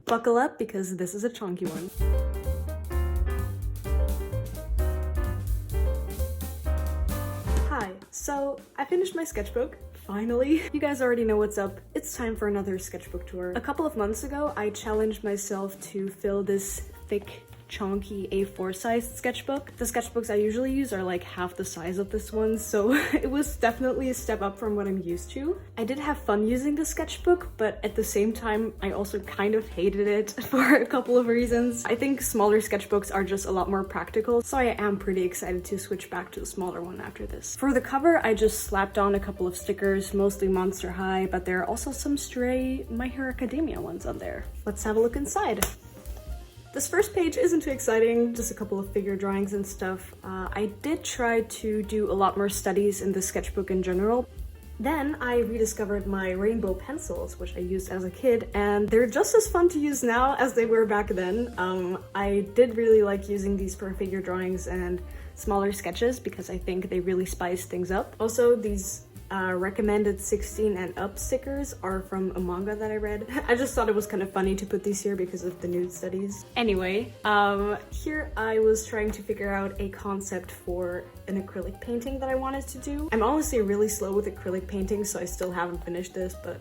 Buckle up because this is a chonky one. Hi, so I finished my sketchbook. Finally. You guys already know what's up. It's time for another sketchbook tour. A couple of months ago, I challenged myself to fill this thick, chonky A4 sized sketchbook. The sketchbooks I usually use are like half the size of this one, so it was definitely a step up from what I'm used to. I did have fun using the sketchbook, but at the same time, I also kind of hated it for a couple of reasons. I think smaller sketchbooks are just a lot more practical, so I am pretty excited to switch back to the smaller one after this. For the cover, I just slapped on a couple of stickers, mostly Monster High, but there are also some stray My Hero Academia ones on there. Let's have a look inside. This first page isn't too exciting, just a couple of figure drawings and stuff. I did try to do a lot more studies in the sketchbook in general. Then I rediscovered my rainbow pencils, which I used as a kid, and they're just as fun to use now as they were back then. I did really like using these for figure drawings and smaller sketches because I think they really spice things up. Also, these recommended 16 and up stickers are from a manga that I read. I just thought it was kind of funny to put these here because of the nude studies. Anyway, here I was trying to figure out a concept for an acrylic painting that I wanted to do. I'm honestly really slow with acrylic painting, so I still haven't finished this, but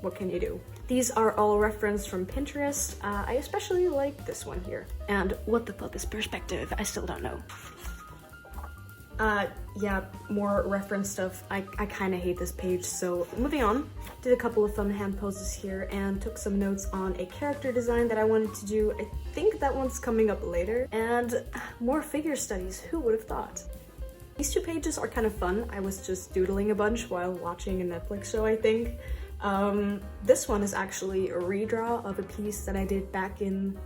what can you do? These are all referenced from Pinterest. I especially like this one here. And what the fuck is perspective? I still don't know. Yeah, more reference stuff. I kind of hate this page, so moving on. Did a couple of fun hand poses here and took some notes on a character design that I wanted to do. I think that one's coming up later. And more figure studies, who would have thought? These two pages are kind of fun. I was just doodling a bunch while watching a Netflix show, I think. This one is actually a redraw of a piece that I did back in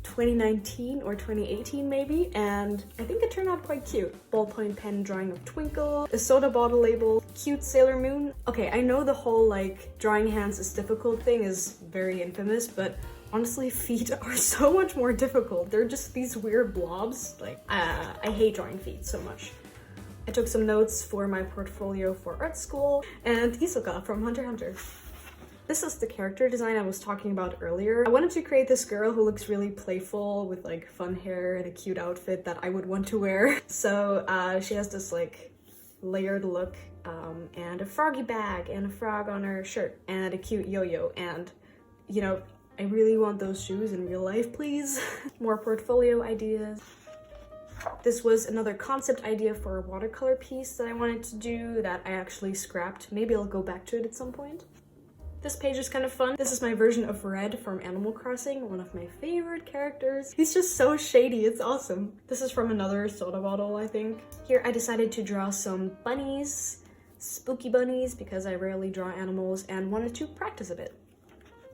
2019 or 2018 maybe, and I think it turned out quite cute. Ballpoint pen drawing of Twinkle, a soda bottle label, cute Sailor Moon. Okay, I know the whole like drawing hands is difficult thing is very infamous, but honestly feet are so much more difficult. They're just these weird blobs. Like, I hate drawing feet so much. I took some notes for my portfolio for art school, and Hisoka from Hunter x Hunter. This is the character design I was talking about earlier. I wanted to create this girl who looks really playful with like fun hair and a cute outfit that I would want to wear. So she has this like layered look and a froggy bag and a frog on her shirt and a cute yo-yo, and you know, I really want those shoes in real life, please. More portfolio ideas. This was another concept idea for a watercolor piece that I wanted to do that I actually scrapped. Maybe I'll go back to it at some point. This page is kind of fun. This is my version of Red from Animal Crossing, one of my favorite characters. He's just so shady, it's awesome. This is from another soda bottle, I think. Here I decided to draw some bunnies, spooky bunnies, because I rarely draw animals and wanted to practice a bit.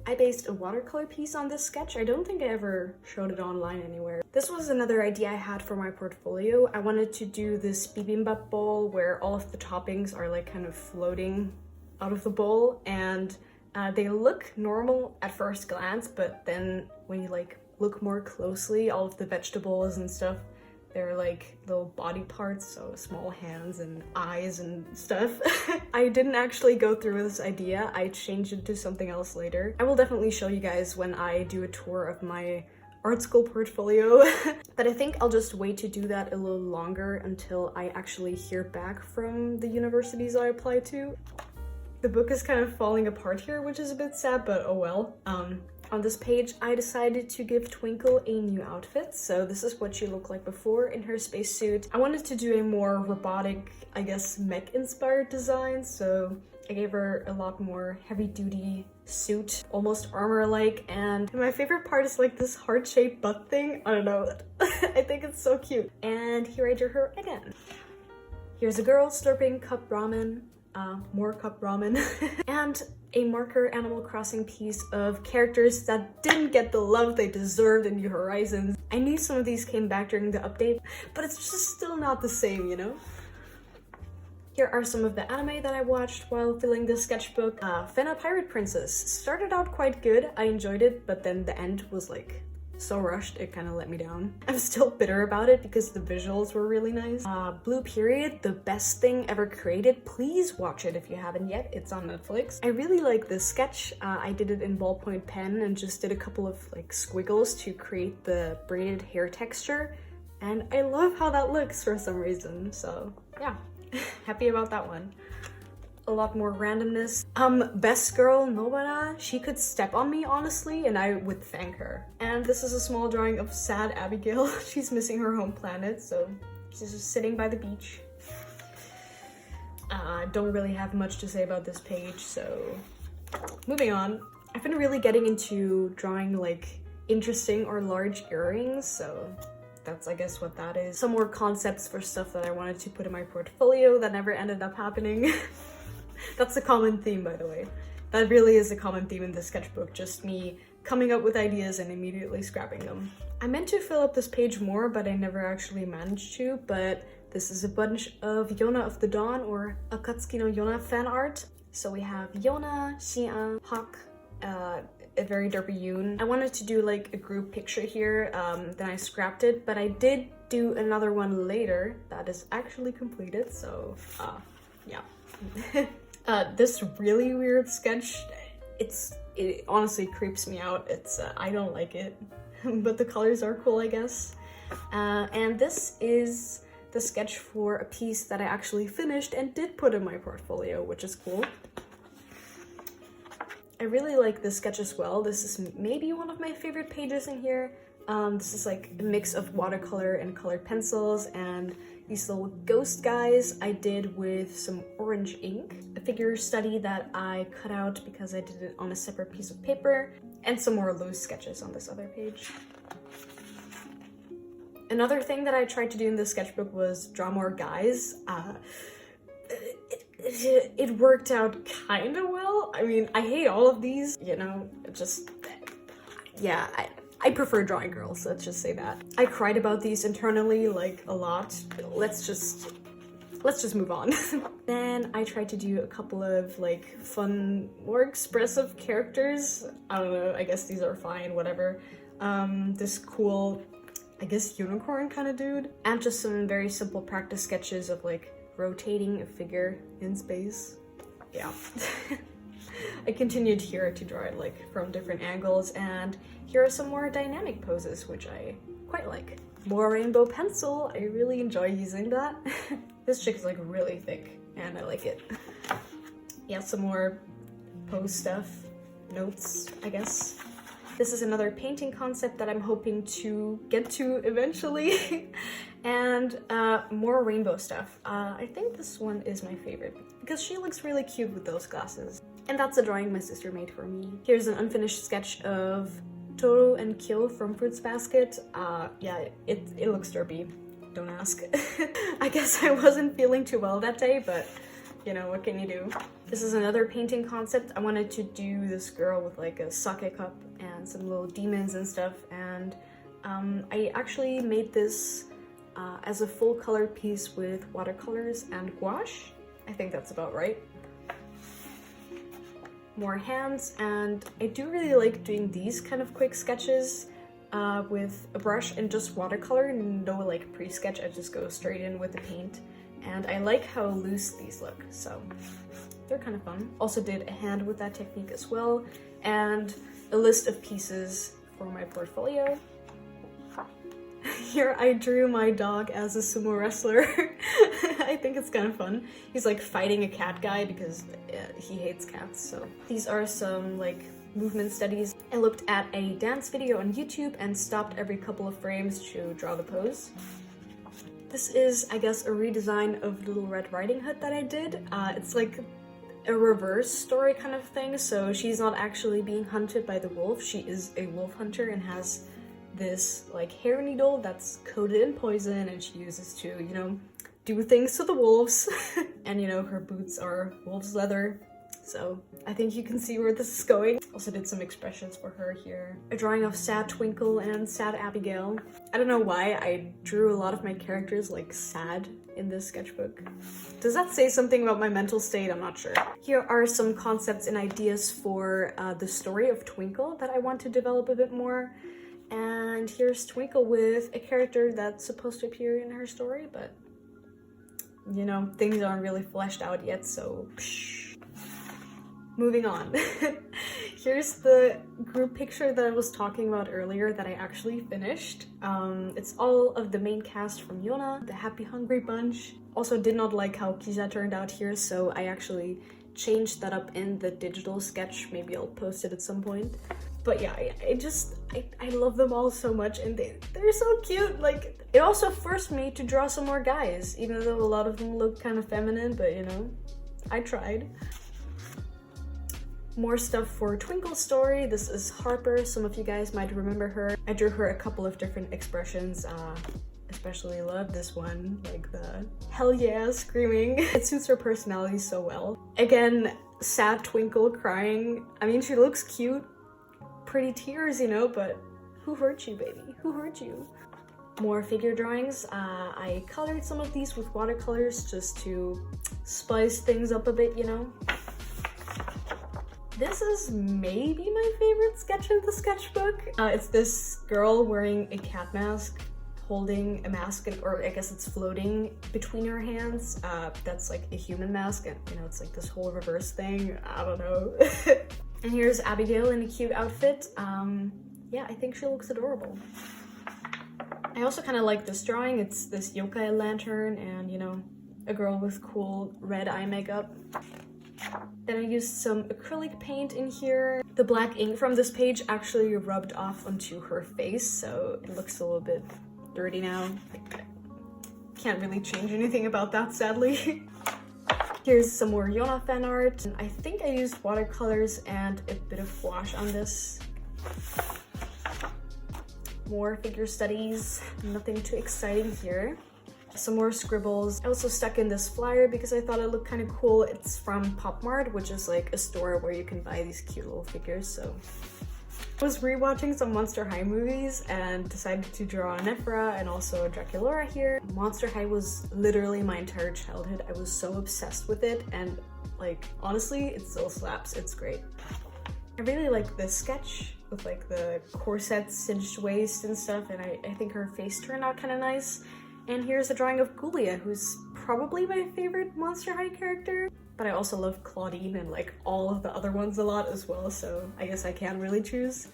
I based a watercolor piece on this sketch. I don't think I ever showed it online anywhere. This was another idea I had for my portfolio. I wanted to do this bibimbap bowl where all of the toppings are like kind of floating out of the bowl, and they look normal at first glance, but then when you like look more closely, all of the vegetables and stuff, they're like little body parts, so small hands and eyes and stuff. I didn't actually go through with this idea. I changed it to something else later. I will definitely show you guys when I do a tour of my art school portfolio. But I think I'll just wait to do that a little longer until I actually hear back from the universities I apply to. The book is kind of falling apart here, which is a bit sad, but oh well. On this page, I decided to give Twinkle a new outfit. So this is what she looked like before in her spacesuit. I wanted to do a more robotic, I guess, mech-inspired design, so I gave her a lot more heavy-duty suit, almost armor-like, and my favorite part is like this heart-shaped butt thing. I don't know, I think it's so cute. And here I drew her again. Here's a girl slurping cup ramen. More cup ramen. And a marker Animal Crossing piece of characters that didn't get the love they deserved in New Horizons. I knew some of these came back during the update, but it's just still not the same, you know? Here are some of the anime that I watched while filling this sketchbook. Fena Pirate Princess started out quite good, I enjoyed it, but then the end was like so rushed, it kind of let me down. I'm still bitter about it because the visuals were really nice. Blue Period, the best thing ever created. Please watch it if you haven't yet. It's on Netflix. I really like this sketch. I did it in ballpoint pen and just did a couple of like squiggles to create the braided hair texture. And I love how that looks for some reason. So yeah, happy about that one. A lot more randomness. Best girl Nobara, she could step on me honestly and I would thank her. And this is a small drawing of sad Abigail. She's missing her home planet, so she's just sitting by the beach. Don't really have much to say about this page, so moving on. I've been really getting into drawing like interesting or large earrings, so that's I guess what that is. Some more concepts for stuff that I wanted to put in my portfolio that never ended up happening. That's a common theme, by the way. That really is a common theme in this sketchbook, just me coming up with ideas and immediately scrapping them. I meant to fill up this page more, but I never actually managed to, but this is a bunch of Yona of the Dawn or Akatsuki no Yona fan art. So we have Yona, Xian, Hawk, a very derpy Yoon. I wanted to do like a group picture here, then I scrapped it, but I did do another one later that is actually completed, so yeah. This really weird sketch, it honestly creeps me out. I don't like it, but the colors are cool, I guess. And this is the sketch for a piece that I actually finished and did put in my portfolio, which is cool. I really like this sketch as well. This is maybe one of my favorite pages in here. This is like a mix of watercolor and colored pencils and these little ghost guys I did with some orange ink, a figure study that I cut out because I did it on a separate piece of paper, and some more loose sketches on this other page. Another thing that I tried to do in this sketchbook was draw more guys. It worked out kind of well. I mean, I hate all of these, you know, just, yeah, I prefer drawing girls, let's just say that. I cried about these internally, like, a lot. Let's just move on. Then I tried to do a couple of, like, fun, more expressive characters. I don't know, I guess these are fine, whatever. This cool, I guess, unicorn kind of dude. And just some very simple practice sketches of, like, rotating a figure in space. Yeah. I continued here to draw it like from different angles, and here are some more dynamic poses which I quite like. More rainbow pencil, I really enjoy using that. This chick is like really thick and I like it. Yeah, some more pose stuff, notes, I guess. This is another painting concept that I'm hoping to get to eventually. And more rainbow stuff. I think this one is my favorite because she looks really cute with those glasses. And that's a drawing my sister made for me. Here's an unfinished sketch of Toru and Kyo from Fruits Basket. Yeah, it looks derpy. Don't ask. I guess I wasn't feeling too well that day, but you know, what can you do? This is another painting concept. I wanted to do this girl with like a sake cup and some little demons and stuff, and I actually made this as a full color piece with watercolors and gouache. I think that's about right. More hands, and I do really like doing these kind of quick sketches with a brush and just watercolor, no like pre-sketch. I just go straight in with the paint, and I like how loose these look, so they're kind of fun. Also did a hand with that technique as well, and a list of pieces for my portfolio. Here I drew my dog as a sumo wrestler. I think it's kind of fun. He's like fighting a cat guy because he hates cats, so. These are some like movement studies. I looked at a dance video on YouTube and stopped every couple of frames to draw the pose. This is, I guess, a redesign of Little Red Riding Hood that I did. It's like a reverse story kind of thing, so she's not actually being hunted by the wolf. She is a wolf hunter and has this like hair needle that's coated in poison, and she uses to, you know, do things to the wolves. And you know, her boots are wolf's leather, so I think you can see where this is going. Also did some expressions for her here. A drawing of sad Twinkle and sad Abigail. I don't know why I drew a lot of my characters like sad in this sketchbook. Does that say something about my mental state? I'm not sure. Here are some concepts and ideas for the story of Twinkle that I want to develop a bit more. And here's Twinkle with a character that's supposed to appear in her story, but you know, things aren't really fleshed out yet, so psh. Moving on. Here's the group picture that I was talking about earlier that I actually finished. It's all of the main cast from Yona, the Happy Hungry Bunch. Also did not like how Kiza turned out here, so I actually changed that up in the digital sketch. Maybe I'll post it at some point. But yeah, I love them all so much, and they're so cute. Like, it also forced me to draw some more guys, even though a lot of them look kind of feminine, but you know, I tried. More stuff for Twinkle's story. This is Harper. Some of you guys might remember her. I drew her a couple of different expressions. Especially love this one, like the hell yeah screaming. It suits her personality so well. Again, sad Twinkle crying. I mean, she looks cute. Pretty tears, you know, but who hurt you, baby? Who hurt you? More figure drawings. I colored some of these with watercolors just to spice things up a bit, you know. This is maybe my favorite sketch in the sketchbook. It's this girl wearing a cat mask, holding a mask, or I guess it's floating between her hands. That's like a human mask, and you know, it's like this whole reverse thing. I don't know. And here's Abigail in a cute outfit. Yeah, I think she looks adorable. I also kind of like this drawing. It's this yokai lantern and, you know, a girl with cool red eye makeup. Then I used some acrylic paint in here. The black ink from this page actually rubbed off onto her face, so it looks a little bit dirty now. I can't really change anything about that, sadly. Here's some more Yona fan art. I think I used watercolors and a bit of gouache on this. More figure studies, nothing too exciting here. Some more scribbles. I also stuck in this flyer because I thought it looked kind of cool. It's from Pop Mart, which is like a store where you can buy these cute little figures, so. I was rewatching some Monster High movies and decided to draw Nephra and also Draculaura here. Monster High was literally my entire childhood. I was so obsessed with it, and like, honestly, it still slaps. It's great. I really like this sketch with like the corset cinched waist and stuff, and I think her face turned out kind of nice. And here's a drawing of Ghoulia, who's probably my favorite Monster High character. But I also love Claudine and like all of the other ones a lot as well, so I guess I can't really choose.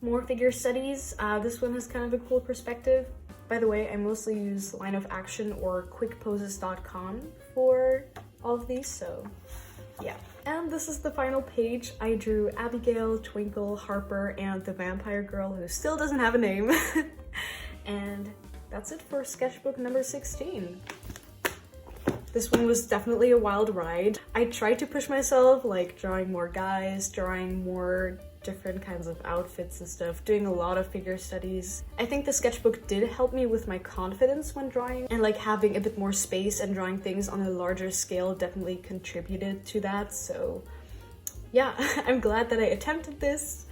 More figure studies. This one has kind of a cool perspective. By the way, I mostly use Line of Action or quickposes.com for all of these, so yeah. And this is the final page. I drew Abigail, Twinkle, Harper, and the vampire girl who still doesn't have a name. And that's it for sketchbook number 16. This one was definitely a wild ride. I tried to push myself, like drawing more guys, drawing more different kinds of outfits and stuff, doing a lot of figure studies. I think the sketchbook did help me with my confidence when drawing, and like having a bit more space and drawing things on a larger scale definitely contributed to that. So yeah, I'm glad that I attempted this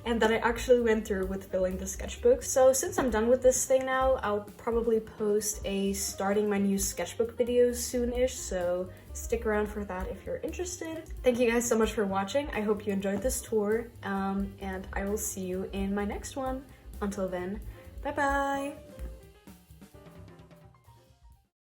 and that I actually went through with filling the sketchbook. So since I'm done with this thing now, I'll probably post a starting my new sketchbook video soon-ish, so stick around for that if you're interested. Thank you guys so much for watching. I hope you enjoyed this tour, and I will see you in my next one. Until then, bye bye!